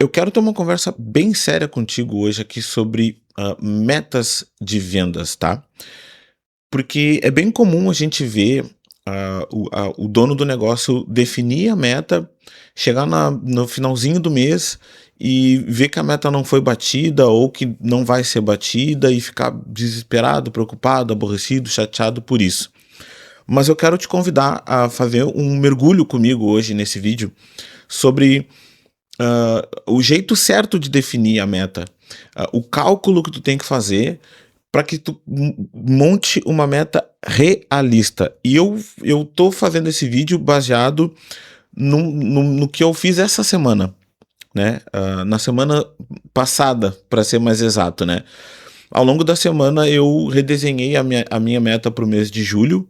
Eu quero ter uma conversa bem séria contigo hoje aqui sobre metas de vendas, tá? Porque é bem comum a gente ver o dono do negócio definir a meta, chegar no finalzinho do mês e ver que a meta não foi batida ou que não vai ser batida e ficar desesperado, preocupado, aborrecido, chateado por isso. Mas eu quero te convidar a fazer um mergulho comigo hoje nesse vídeo sobre o jeito certo de definir a meta, o cálculo que tu tem que fazer para que tu monte uma meta realista. E eu tô fazendo esse vídeo baseado no que eu fiz essa semana, né? Na semana passada, para ser mais exato, né? Ao longo da semana eu redesenhei a minha meta para o mês de julho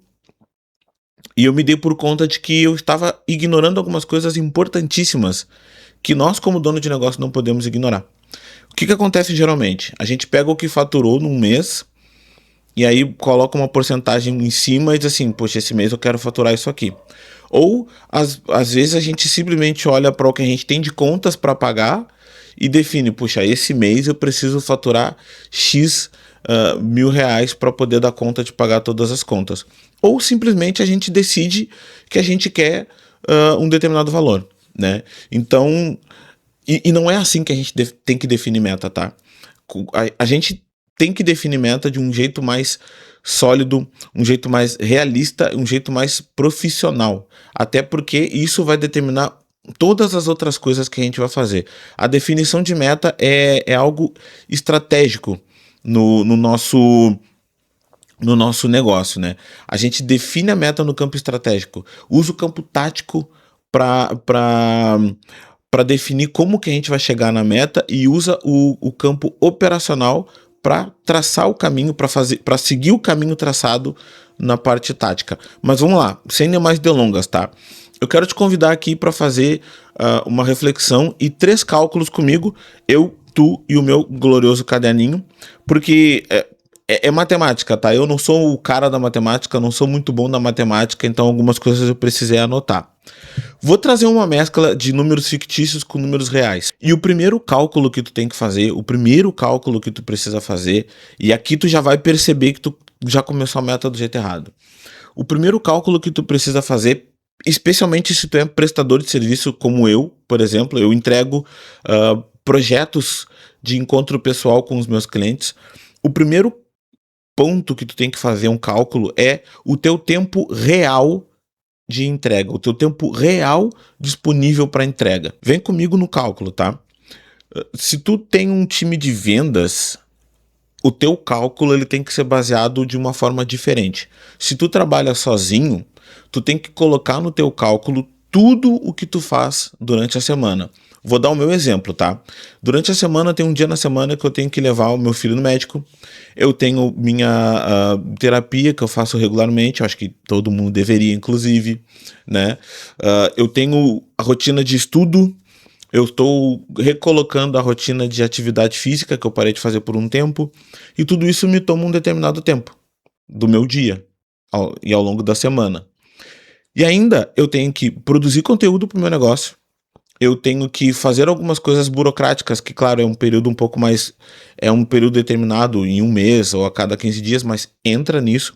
e eu me dei por conta de que eu estava ignorando algumas coisas importantíssimas que nós, como dono de negócio, não podemos ignorar. O que acontece geralmente? A gente pega o que faturou num mês e aí coloca uma porcentagem em cima e diz assim, poxa, esse mês eu quero faturar isso aqui. Ou, às vezes, a gente simplesmente olha para o que a gente tem de contas para pagar e define, puxa, esse mês eu preciso faturar X mil reais para poder dar conta de pagar todas as contas. Ou simplesmente a gente decide que a gente quer um determinado valor, né? Então, e não é assim que a gente tem que definir meta, tá? A gente tem que definir meta de um jeito mais sólido, um jeito mais realista, um jeito mais profissional. Até porque isso vai determinar todas as outras coisas que a gente vai fazer. A definição de meta é algo estratégico no nosso negócio, né? A gente define a meta no campo estratégico, usa o campo tático para definir como que a gente vai chegar na meta e usa o campo operacional para traçar o caminho, para seguir o caminho traçado na parte tática. Mas vamos lá, sem nem mais delongas, tá? Eu quero te convidar aqui para fazer uma reflexão e 3 cálculos comigo, eu, tu e o meu glorioso caderninho, porque é matemática, tá? Eu não sou o cara da matemática, não sou muito bom na matemática, então algumas coisas eu precisei anotar. Vou trazer uma mescla de números fictícios com números reais. E o primeiro cálculo que tu tem que fazer, o primeiro cálculo que tu precisa fazer, e aqui tu já vai perceber que tu já começou a meta do jeito errado. O primeiro cálculo que tu precisa fazer, especialmente se tu é prestador de serviço como eu, por exemplo, eu entrego projetos de encontro pessoal com os meus clientes. O primeiro ponto que tu tem que fazer um cálculo é o teu tempo real de entrega, o teu tempo real disponível para entrega. Vem comigo no cálculo, tá? Se tu tem um time de vendas, o teu cálculo ele tem que ser baseado de uma forma diferente. Se tu trabalha sozinho, tu tem que colocar no teu cálculo tudo o que tu faz durante a semana. Vou dar o meu exemplo, tá? Durante a semana tem um dia na semana que eu tenho que levar o meu filho no médico. Eu tenho minha terapia que eu faço regularmente, eu acho que todo mundo deveria, inclusive, né? Eu tenho a rotina de estudo. Eu estou recolocando a rotina de atividade física que eu parei de fazer por um tempo. E tudo isso me toma um determinado tempo do meu dia e ao longo da semana. E ainda eu tenho que produzir conteúdo para o meu negócio. Eu tenho que fazer algumas coisas burocráticas, que claro, é um período um pouco mais, é um período determinado em um mês ou a cada 15 dias, mas entra nisso.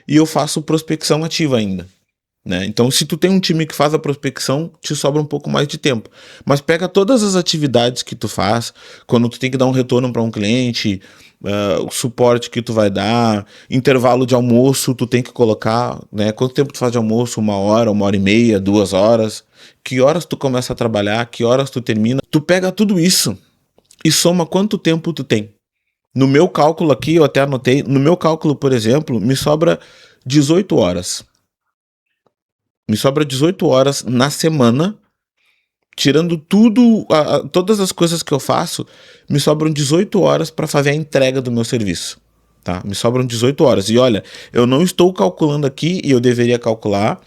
E eu faço prospecção ativa ainda, né? Então, se tu tem um time que faz a prospecção, te sobra um pouco mais de tempo. Mas pega todas as atividades que tu faz, quando tu tem que dar um retorno para um cliente, o suporte que tu vai dar, intervalo de almoço, tu tem que colocar, né? Quanto tempo tu faz de almoço? 1 hora, 1 hora e meia, 2 horas? Que horas tu começa a trabalhar? Que horas tu termina? Tu pega tudo isso e soma quanto tempo tu tem. No meu cálculo aqui, eu até anotei, no meu cálculo, por exemplo, me sobra 18 horas. Me sobra 18 horas na semana, tirando tudo, todas as coisas que eu faço, me sobram 18 horas para fazer a entrega do meu serviço. Tá? Me sobram 18 horas. E olha, eu não estou calculando aqui, e eu deveria calcular,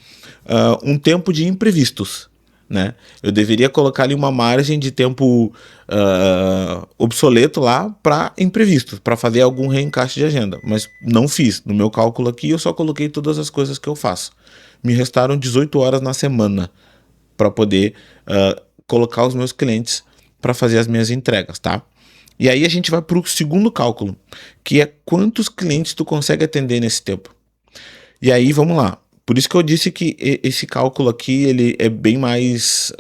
um tempo de imprevistos. Né? Eu deveria colocar ali uma margem de tempo obsoleto lá para imprevistos, para fazer algum reencaixe de agenda, mas não fiz. No meu cálculo aqui eu só coloquei todas as coisas que eu faço. Me restaram 18 horas na semana para poder colocar os meus clientes para fazer as minhas entregas, tá? E aí a gente vai para o segundo cálculo, que é quantos clientes tu consegue atender nesse tempo. E aí, vamos lá. Por isso que eu disse que esse cálculo aqui ele é bem mais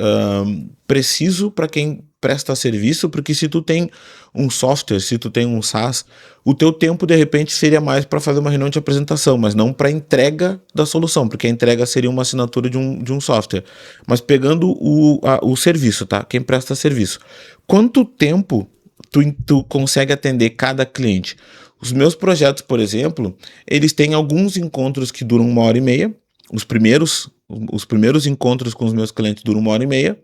preciso para quem presta serviço, porque se tu tem um software, se tu tem um SaaS, o teu tempo de repente seria mais para fazer uma reunião de apresentação, mas não para entrega da solução, porque a entrega seria uma assinatura de um software. Mas pegando o serviço, tá? Quem presta serviço. Quanto tempo tu consegue atender cada cliente? Os meus projetos, por exemplo, eles têm alguns encontros que duram 1h30. Os primeiros encontros com os meus clientes duram 1h30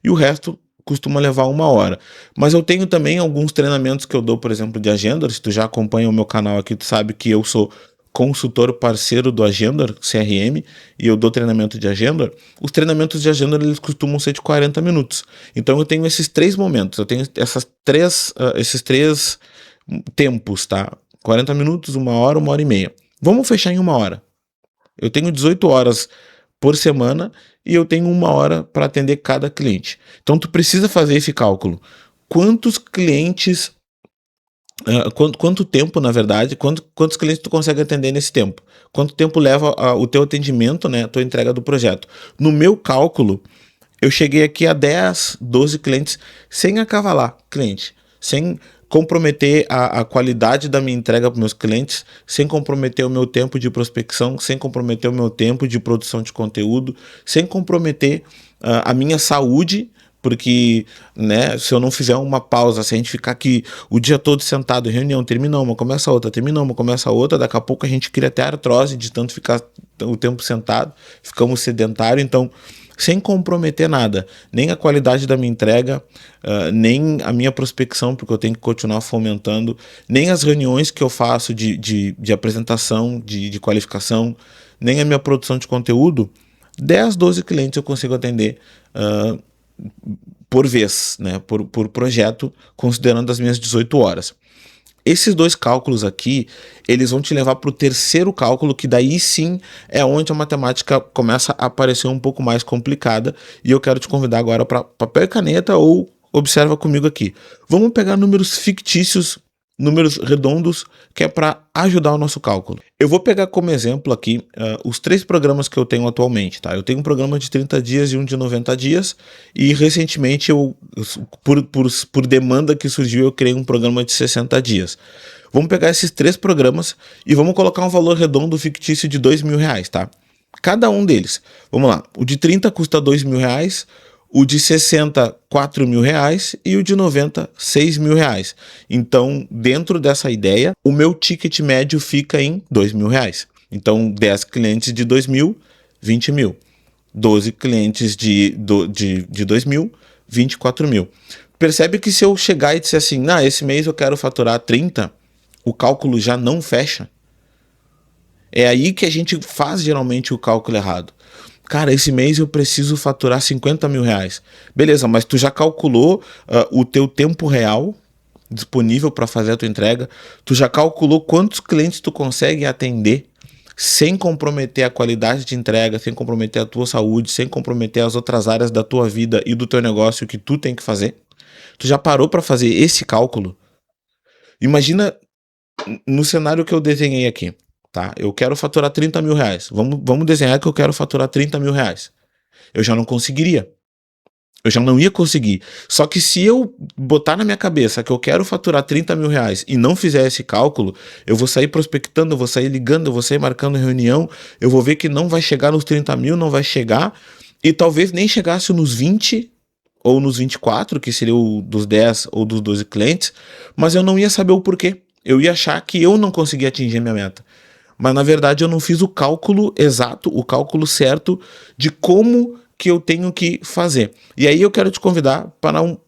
e o resto costuma levar 1 hora. Mas eu tenho também alguns treinamentos que eu dou, por exemplo, de Agenda. Se tu já acompanha o meu canal aqui, tu sabe que eu sou consultor parceiro do Agenda CRM e eu dou treinamento de Agenda. Os treinamentos de Agenda eles costumam ser de 40 minutos. Então eu tenho esses 3 momentos, eu tenho esses três tempos, tá? 40 minutos, 1 hora, 1h30. Vamos fechar em 1 hora. Eu tenho 18 horas por semana e eu tenho 1 hora para atender cada cliente. Então tu precisa fazer esse cálculo. Quantos clientes, quanto tempo, na verdade, quantos clientes tu consegue atender nesse tempo? Quanto tempo leva o teu atendimento, né, a tua entrega do projeto? No meu cálculo, eu cheguei aqui a 10, 12 clientes sem acavalar cliente, sem comprometer a qualidade da minha entrega para meus clientes, sem comprometer o meu tempo de prospecção, sem comprometer o meu tempo de produção de conteúdo, sem comprometer a minha saúde, porque, né, se eu não fizer uma pausa, se a gente ficar aqui o dia todo sentado em reunião, termina uma, começa outra, termina uma, começa outra, daqui a pouco a gente cria até artrose de tanto ficar o tempo sentado, ficamos sedentários. Então, sem comprometer nada, nem a qualidade da minha entrega, nem a minha prospecção, porque eu tenho que continuar fomentando, nem as reuniões que eu faço de apresentação, de qualificação, nem a minha produção de conteúdo, 10, 12 clientes eu consigo atender por vez, né, por projeto, considerando as minhas 18 horas. Esses 2 cálculos aqui, eles vão te levar para o terceiro cálculo, que daí sim é onde a matemática começa a aparecer um pouco mais complicada, e eu quero te convidar agora para papel e caneta ou observa comigo aqui. Vamos pegar números fictícios, números redondos, que é para ajudar o nosso cálculo. Eu vou pegar como exemplo aqui os 3 programas que eu tenho atualmente, tá? Eu tenho um programa de 30 dias e um de 90 dias, e recentemente, por demanda que surgiu, eu criei um programa de 60 dias. Vamos pegar esses 3 programas e vamos colocar um valor redondo fictício de R$2.000, tá? Cada um deles. Vamos lá. O de 30 custa R$2.000, o de 60, R$4.000 e o de 90, R$6.000. Então, dentro dessa ideia, o meu ticket médio fica em R$2.000. Então, 10 clientes de 2.000, 20.000. 12 clientes de 2.000, 24.000. Percebe que se eu chegar e disser assim, esse mês eu quero faturar 30, o cálculo já não fecha. É aí que a gente faz geralmente o cálculo errado. Cara, esse mês eu preciso faturar R$50.000. Beleza, mas tu já calculou o teu tempo real disponível para fazer a tua entrega? Tu já calculou quantos clientes tu consegue atender sem comprometer a qualidade de entrega, sem comprometer a tua saúde, sem comprometer as outras áreas da tua vida e do teu negócio que tu tem que fazer? Tu já parou para fazer esse cálculo? Imagina no cenário que eu desenhei aqui. Tá? Eu quero faturar R$30.000. Vamos desenhar que eu quero faturar R$30.000. Eu já não conseguiria. Eu já não ia conseguir. Só que se eu botar na minha cabeça que eu quero faturar R$30.000 e não fizer esse cálculo, eu vou sair prospectando, eu vou sair ligando, eu vou sair marcando reunião, eu vou ver que não vai chegar nos 30.000, não vai chegar, e talvez nem chegasse nos 20 ou nos 24, que seria o dos 10 ou dos 12 clientes, mas eu não ia saber o porquê. Eu ia achar que eu não conseguia atingir a minha meta. Mas, na verdade, eu não fiz o cálculo exato, o cálculo certo de como que eu tenho que fazer. E aí eu quero te convidar para um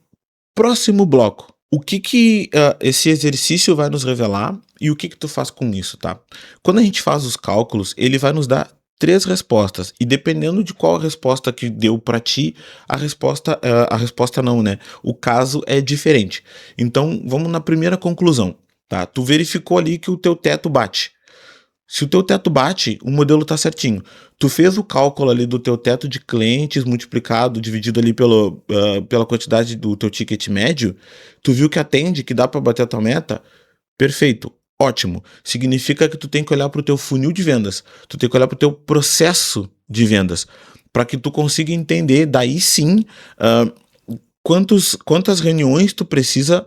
próximo bloco. O que esse exercício vai nos revelar e o que tu faz com isso, tá? Quando a gente faz os cálculos, ele vai nos dar 3 respostas. E dependendo de qual resposta que deu para ti, a resposta não, né? O caso é diferente. Então, vamos na primeira conclusão, tá? Tu verificou ali que o teu teto bate. Se o teu teto bate, o modelo tá certinho. Tu fez o cálculo ali do teu teto de clientes multiplicado, dividido ali pela quantidade do teu ticket médio, tu viu que atende, que dá para bater a tua meta, perfeito, ótimo. Significa que tu tem que olhar para o teu funil de vendas, tu tem que olhar para o teu processo de vendas, para que tu consiga entender, daí sim, quantas reuniões tu precisa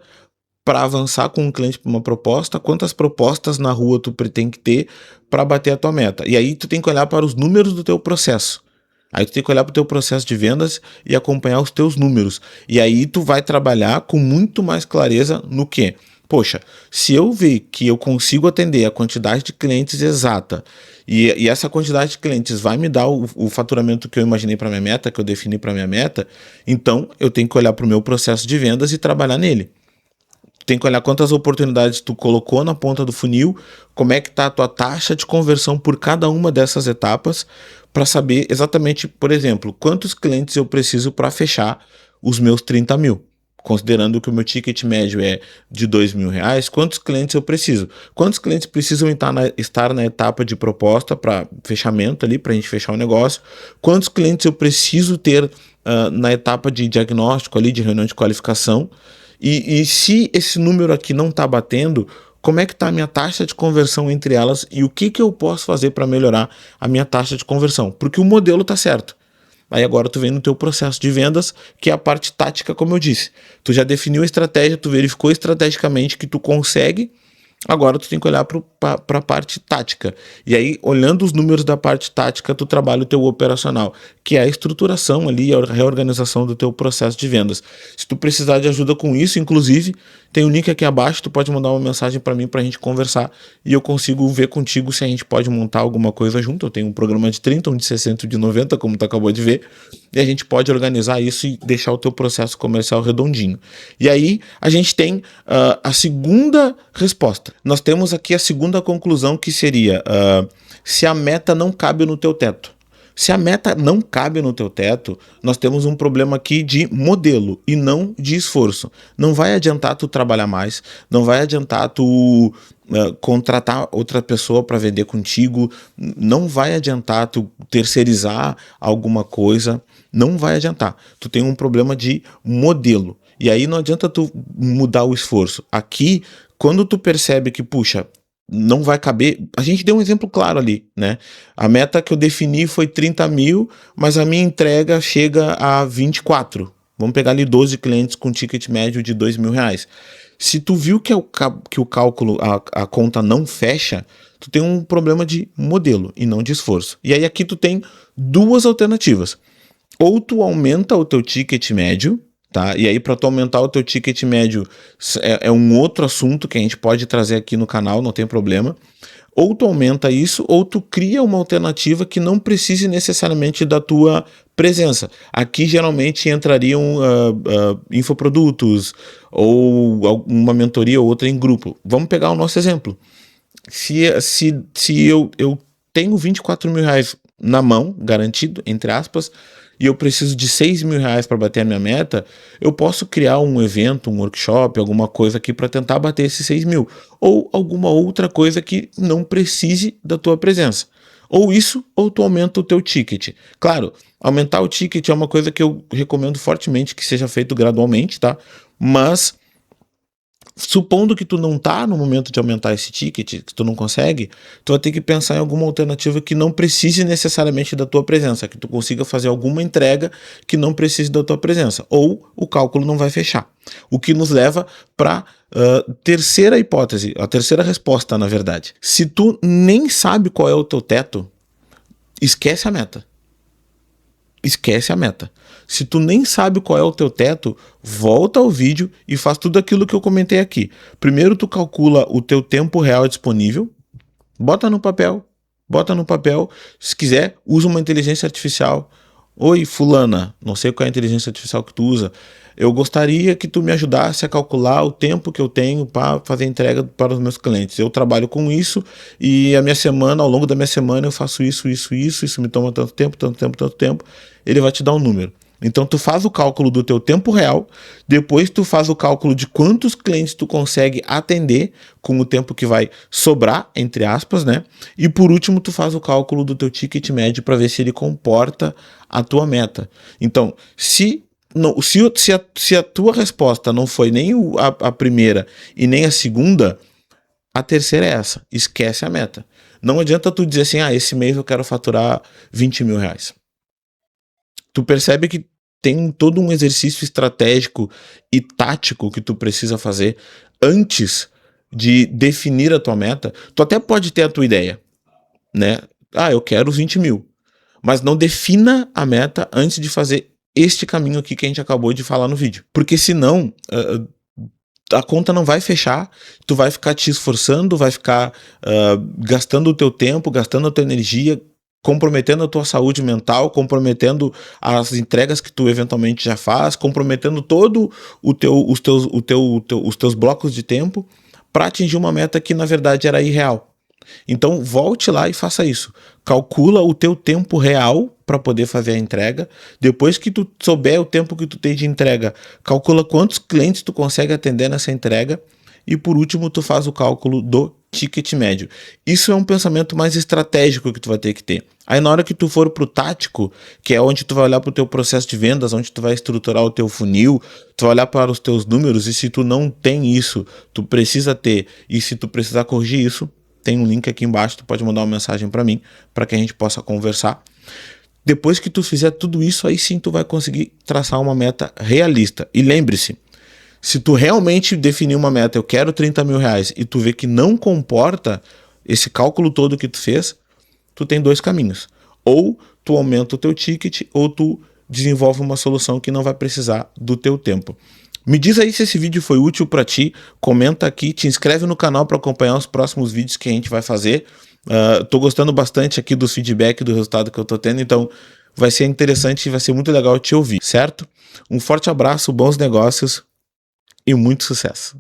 para avançar com um cliente para uma proposta, quantas propostas na rua tu tem que ter para bater a tua meta. E aí tu tem que olhar para os números do teu processo. Aí tu tem que olhar para o teu processo de vendas e acompanhar os teus números. E aí tu vai trabalhar com muito mais clareza no quê? Poxa, se eu ver que eu consigo atender a quantidade de clientes exata e essa quantidade de clientes vai me dar o faturamento que eu imaginei para minha meta, que eu defini para minha meta, então eu tenho que olhar para o meu processo de vendas e trabalhar nele. Tem que olhar quantas oportunidades tu colocou na ponta do funil, como é que está a tua taxa de conversão por cada uma dessas etapas, para saber exatamente, por exemplo, quantos clientes eu preciso para fechar os meus 30 mil. Considerando que o meu ticket médio é de R$ 2.000, quantos clientes eu preciso? Quantos clientes precisam estar na etapa de proposta para fechamento ali, para a gente fechar o negócio? Quantos clientes eu preciso ter na etapa de diagnóstico ali, de reunião de qualificação? E se esse número aqui não está batendo, como é que está a minha taxa de conversão entre elas e o que eu posso fazer para melhorar a minha taxa de conversão? Porque o modelo está certo. Aí agora tu vem no teu processo de vendas, que é a parte tática, como eu disse. Tu já definiu a estratégia, tu verificou estrategicamente que tu consegue. Agora tu tem que olhar para a parte tática. E aí, olhando os números da parte tática, tu trabalha o teu operacional, que é a estruturação ali, a reorganização do teu processo de vendas. Se tu precisar de ajuda com isso, inclusive, tem um link aqui abaixo, tu pode mandar uma mensagem para mim para a gente conversar e eu consigo ver contigo se a gente pode montar alguma coisa junto. Eu tenho um programa de 30, um de 60 e um de 90, como tu acabou de ver, e a gente pode organizar isso e deixar o teu processo comercial redondinho. E aí, a gente tem a segunda resposta. Nós temos aqui a segunda conclusão, que seria se a meta não cabe no teu teto. Se a meta não cabe no teu teto, nós temos um problema aqui de modelo e não de esforço. Não vai adiantar tu trabalhar mais, não vai adiantar tu contratar outra pessoa para vender contigo, não vai adiantar tu terceirizar alguma coisa, não vai adiantar. Tu tem um problema de modelo. E aí não adianta tu mudar o esforço. Aqui, quando tu percebe que, puxa, não vai caber. A gente deu um exemplo claro ali, né? A meta que eu defini foi 30 mil, mas a minha entrega chega a 24. Vamos pegar ali 12 clientes com ticket médio de R$ 2.000. Se tu viu que o cálculo, a conta não fecha, tu tem um problema de modelo e não de esforço. E aí aqui tu tem duas alternativas. Ou tu aumenta o teu ticket médio, tá? E aí, para tu aumentar o teu ticket médio, é um outro assunto que a gente pode trazer aqui no canal, não tem problema. Ou tu aumenta isso, ou tu cria uma alternativa que não precise necessariamente da tua presença. Aqui geralmente entrariam infoprodutos ou uma mentoria ou outra em grupo. Vamos pegar o nosso exemplo. Se eu tenho R$ 24.000 na mão, garantido, entre aspas, e eu preciso de R$ 6.000 para bater a minha meta, eu posso criar um evento, um workshop, alguma coisa aqui para tentar bater esses 6 mil. Ou alguma outra coisa que não precise da tua presença. Ou isso, ou tu aumenta o teu ticket. Claro, aumentar o ticket é uma coisa que eu recomendo fortemente que seja feito gradualmente, tá? Mas supondo que tu não tá no momento de aumentar esse ticket, que tu não consegue, tu vai ter que pensar em alguma alternativa que não precise necessariamente da tua presença, que tu consiga fazer alguma entrega que não precise da tua presença, ou o cálculo não vai fechar. O que nos leva para terceira hipótese, a terceira resposta, na verdade. Se tu nem sabe qual é o teu teto, esquece a meta. Esquece a meta. Se tu nem sabe qual é o teu teto, volta ao vídeo e faz tudo aquilo que eu comentei aqui. Primeiro tu calcula o teu tempo real disponível, bota no papel, se quiser, usa uma inteligência artificial. Oi, fulana, não sei qual é a inteligência artificial que tu usa, eu gostaria que tu me ajudasse a calcular o tempo que eu tenho para fazer entrega para os meus clientes. Eu trabalho com isso e a minha semana, ao longo da minha semana eu faço isso me toma tanto tempo. Ele vai te dar um número. Então tu faz o cálculo do teu tempo real, depois tu faz o cálculo de quantos clientes tu consegue atender com o tempo que vai sobrar, entre aspas, né? E por último tu faz o cálculo do teu ticket médio para ver se ele comporta a tua meta. Então, se a tua resposta não foi nem a primeira e nem a segunda, a terceira é essa: esquece a meta. Não adianta tu dizer assim, esse mês eu quero faturar 20 mil reais. Tu percebe que tem todo um exercício estratégico e tático que tu precisa fazer antes de definir a tua meta. Tu até pode ter a tua ideia, né? Eu quero os 20 mil. Mas não defina a meta antes de fazer este caminho aqui que a gente acabou de falar no vídeo. Porque senão a conta não vai fechar, tu vai ficar te esforçando, vai ficar gastando o teu tempo, gastando a tua energia, comprometendo a tua saúde mental, comprometendo as entregas que tu eventualmente já faz, comprometendo todo os teus blocos de tempo para atingir uma meta que na verdade era irreal. Então volte lá e faça isso. Calcula o teu tempo real para poder fazer a entrega. Depois que tu souber o tempo que tu tem de entrega, calcula quantos clientes tu consegue atender nessa entrega. E por último, tu faz o cálculo do ticket médio. Isso é um pensamento mais estratégico que tu vai ter que ter. Aí na hora que tu for pro tático, que é onde tu vai olhar pro teu processo de vendas, onde tu vai estruturar o teu funil, tu vai olhar para os teus números, e se tu não tem isso, tu precisa ter. E se tu precisar corrigir isso, tem um link aqui embaixo, tu pode mandar uma mensagem para mim, para que a gente possa conversar. Depois que tu fizer tudo isso, aí sim tu vai conseguir traçar uma meta realista. E lembre-se, se tu realmente definir uma meta, eu quero 30 mil reais, e tu vê que não comporta esse cálculo todo que tu fez, tu tem dois caminhos. Ou tu aumenta o teu ticket, ou tu desenvolve uma solução que não vai precisar do teu tempo. Me diz aí se esse vídeo foi útil para ti, comenta aqui, te inscreve no canal para acompanhar os próximos vídeos que a gente vai fazer. Tô gostando bastante aqui do feedback, do resultado que eu tô tendo, então vai ser interessante e vai ser muito legal te ouvir, certo? Um forte abraço, bons negócios e muito sucesso!